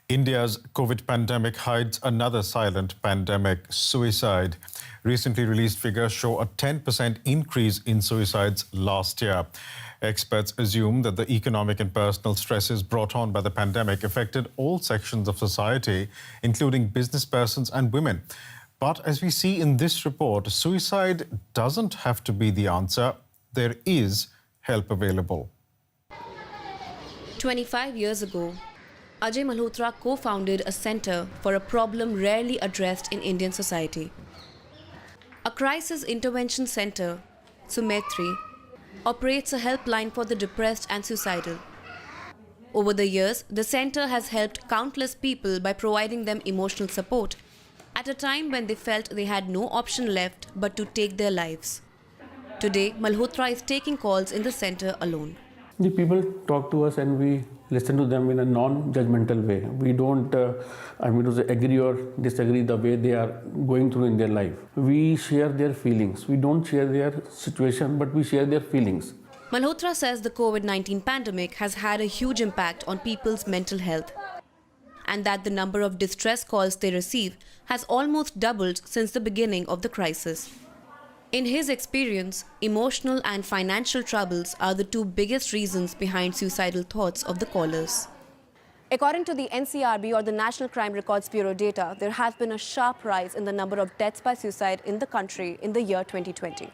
India's COVID pandemic hides another silent pandemic, suicide. Recently released figures show a 10% increase in suicides last year. Experts assume that the economic and personal stresses brought on by the pandemic affected all sections of society, including business persons and women. But as we see in this report, suicide doesn't have to be the answer. There is help available. 25 years ago, Ajay Malhotra co-founded a centre for a problem rarely addressed in Indian society. A crisis intervention centre, Sumaitri, operates a helpline for the depressed and suicidal. Over the years, the centre has helped countless people by providing them emotional support at a time when they felt they had no option left but to take their lives. Today, Malhotra is taking calls in the centre alone. The people talk to us and we listen to them in a non-judgmental way. We don't, agree or disagree the way they are going through in their life. We share their feelings. We don't share their situation, but we share their feelings. Malhotra says the COVID-19 pandemic has had a huge impact on people's mental health, and that the number of distress calls they receive has almost doubled since the beginning of the crisis. In his experience, emotional and financial troubles are the two biggest reasons behind suicidal thoughts of the callers. According to the NCRB or the National Crime Records Bureau data, there has been a sharp rise in the number of deaths by suicide in the country in the year 2020.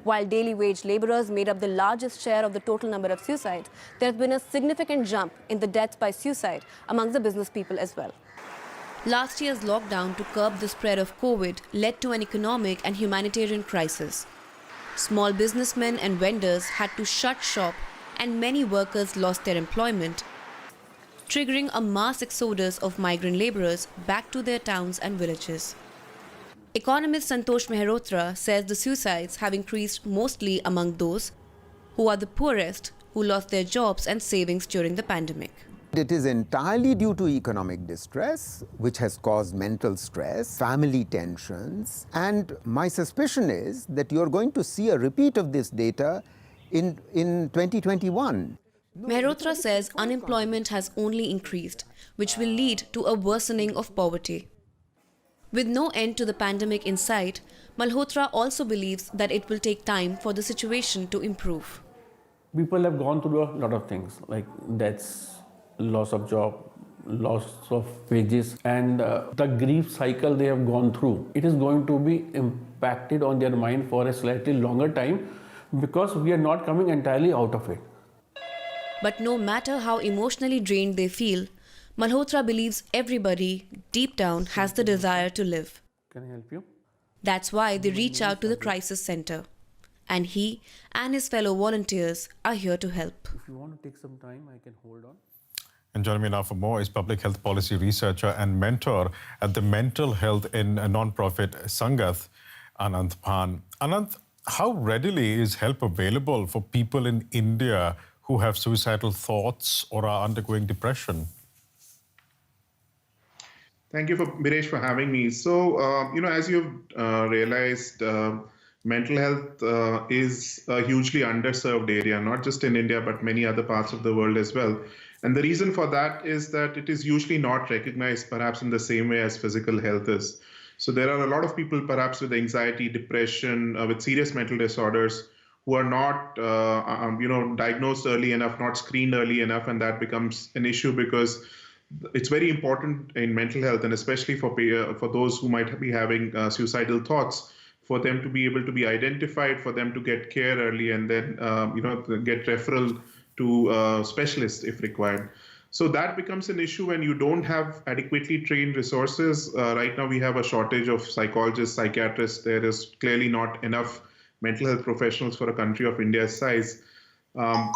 While daily wage labourers made up the largest share of the total number of suicides, there has been a significant jump in the deaths by suicide among the business people as well. Last year's lockdown to curb the spread of COVID led to an economic and humanitarian crisis. Small businessmen and vendors had to shut shop and many workers lost their employment, triggering a mass exodus of migrant labourers back to their towns and villages. Economist Santosh Mehrotra says the suicides have increased mostly among those who are the poorest, who lost their jobs and savings during the pandemic. It is entirely due to economic distress, which has caused mental stress, family tensions, and my suspicion is that you're going to see a repeat of this data in 2021. Mehrotra says unemployment has only increased, which will lead to a worsening of poverty. With no end to the pandemic in sight, Malhotra also believes that it will take time for the situation to improve. People have gone through a lot of things like deaths, loss of job, loss of wages, and the grief cycle they have gone through. It is going to be impacted on their mind for a slightly longer time because we are not coming entirely out of it. But no matter how emotionally drained they feel, Malhotra believes everybody deep down has the desire to live. Can I help you? That's why they reach out to the crisis center. And he and his fellow volunteers are here to help. If you want to take some time, I can hold on. And joining me now for more is public health policy researcher and mentor at the Mental Health in a non-profit Sangath, Anant Bhan. Anant, how readily is help available for people in India who have suicidal thoughts or are undergoing depression? Thank you, Biresh, for having me. So, as you've realized, mental health is a hugely underserved area, not just in India, but many other parts of the world as well. And the reason for that is that it is usually not recognized perhaps in the same way as physical health is. So there are a lot of people perhaps with anxiety, depression, with serious mental disorders who are not, diagnosed early enough, not screened early enough, and that becomes an issue because it's very important in mental health, and especially for those who might be having suicidal thoughts, for them to be able to be identified, for them to get care early, and then get referral to specialists if required. So that becomes an issue when you don't have adequately trained resources. Right now we have a shortage of psychologists, psychiatrists. There is clearly not enough mental health professionals for a country of India's size.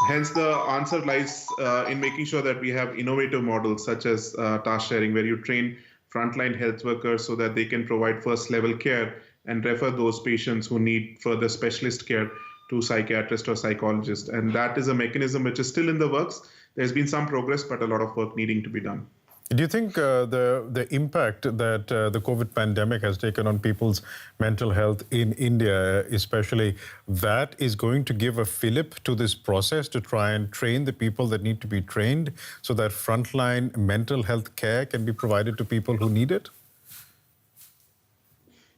Hence the answer lies in making sure that we have innovative models such as task sharing, where you train frontline health workers so that they can provide first level care and refer those patients who need further specialist care to psychiatrist or psychologist. And that is a mechanism which is still in the works. There's been some progress, but a lot of work needing to be done. Do you think the impact that the COVID pandemic has taken on people's mental health in India, especially, that is going to give a fillip to this process to try and train the people that need to be trained so that frontline mental health care can be provided to people who need it?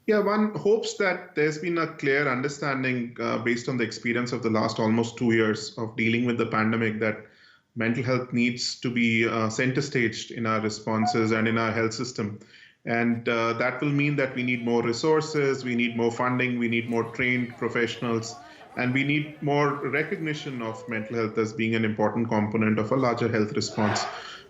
Yeah, one hopes that there's been a clear understanding based on the experience of the last almost 2 years of dealing with the pandemic that mental health needs to be center staged in our responses and in our health system. And that will mean that we need more resources, we need more funding, we need more trained professionals, and we need more recognition of mental health as being an important component of a larger health response.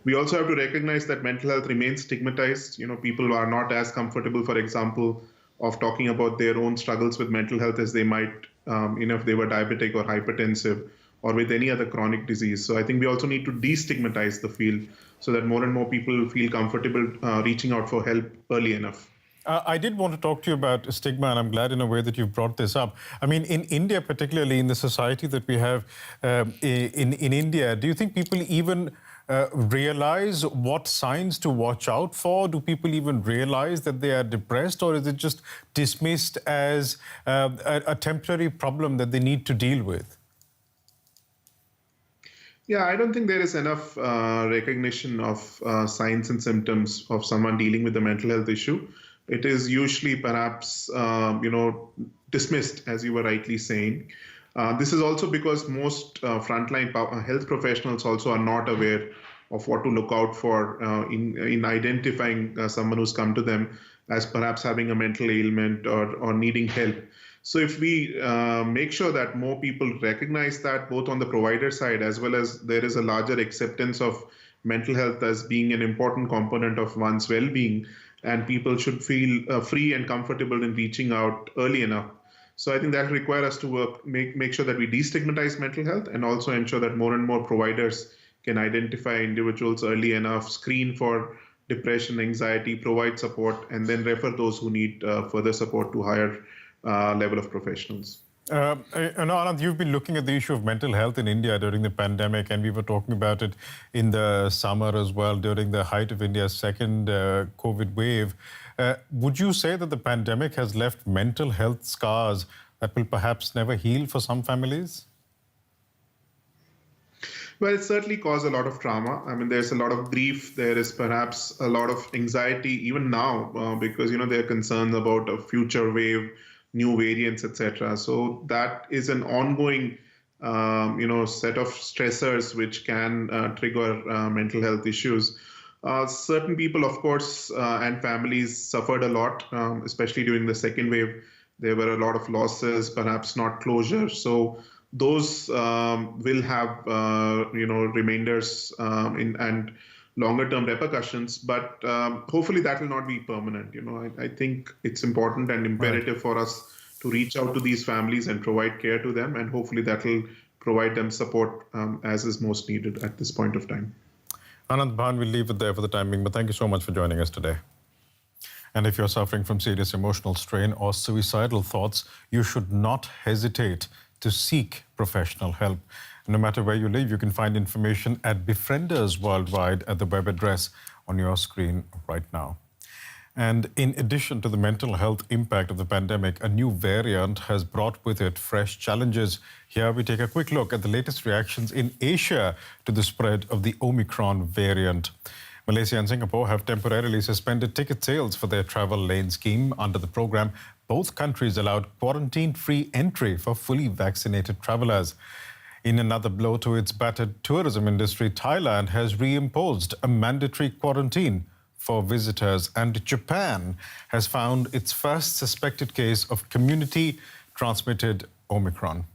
We also have to recognize that mental health remains stigmatized. People are not as comfortable, for example, of talking about their own struggles with mental health as they might, if they were diabetic or hypertensive or with any other chronic disease. So I think we also need to destigmatize the field so that more and more people feel comfortable reaching out for help early enough. I did want to talk to you about stigma, and I'm glad in a way that you've brought this up. I mean, in India, particularly in the society that we have in India, do you think people even realize what signs to watch out for? Do people even realize that they are depressed, or is it just dismissed as a temporary problem that they need to deal with? Yeah, I don't think there is enough recognition of signs and symptoms of someone dealing with a mental health issue. It is usually perhaps, dismissed, as you were rightly saying. This is also because most frontline health professionals also are not aware of what to look out for in identifying someone who's come to them as perhaps having a mental ailment or needing help. So if we make sure that more people recognize that, both on the provider side as well as there is a larger acceptance of mental health as being an important component of one's well-being, and people should feel free and comfortable in reaching out early enough. So I think that will require us to make sure that we destigmatize mental health and also ensure that more and more providers can identify individuals early enough, screen for depression, anxiety, provide support, and then refer those who need further support to higher level of professionals. Anand, you've been looking at the issue of mental health in India during the pandemic, and we were talking about it in the summer as well, during the height of India's second COVID wave. Would you say that the pandemic has left mental health scars that will perhaps never heal for some families? Well, it certainly caused a lot of trauma. I mean, there's a lot of grief. There is perhaps a lot of anxiety even now because, there are concerns about a future wave, new variants, etc. So that is an ongoing, set of stressors which can trigger mental health issues. Certain people, of course, and families suffered a lot, especially during the second wave. There were a lot of losses, perhaps not closure. So those will have, remainders and longer-term repercussions, but hopefully that will not be permanent. I think it's important and imperative for us to reach out to these families and provide care to them, and hopefully that will provide them support as is most needed at this point of time. Anand Bhan, we'll leave it there for the time being, but thank you so much for joining us today. And if you're suffering from serious emotional strain or suicidal thoughts, you should not hesitate to seek professional help. No matter where you live, you can find information at Befrienders Worldwide at the web address on your screen right now. And in addition to the mental health impact of the pandemic, a new variant has brought with it fresh challenges. Here we take a quick look at the latest reactions in Asia to the spread of the Omicron variant. Malaysia and Singapore have temporarily suspended ticket sales for their travel lane scheme. Under the program, both countries allowed quarantine-free entry for fully vaccinated travelers. In another blow to its battered tourism industry, Thailand has reimposed a mandatory quarantine for visitors, and Japan has found its first suspected case of community-transmitted Omicron.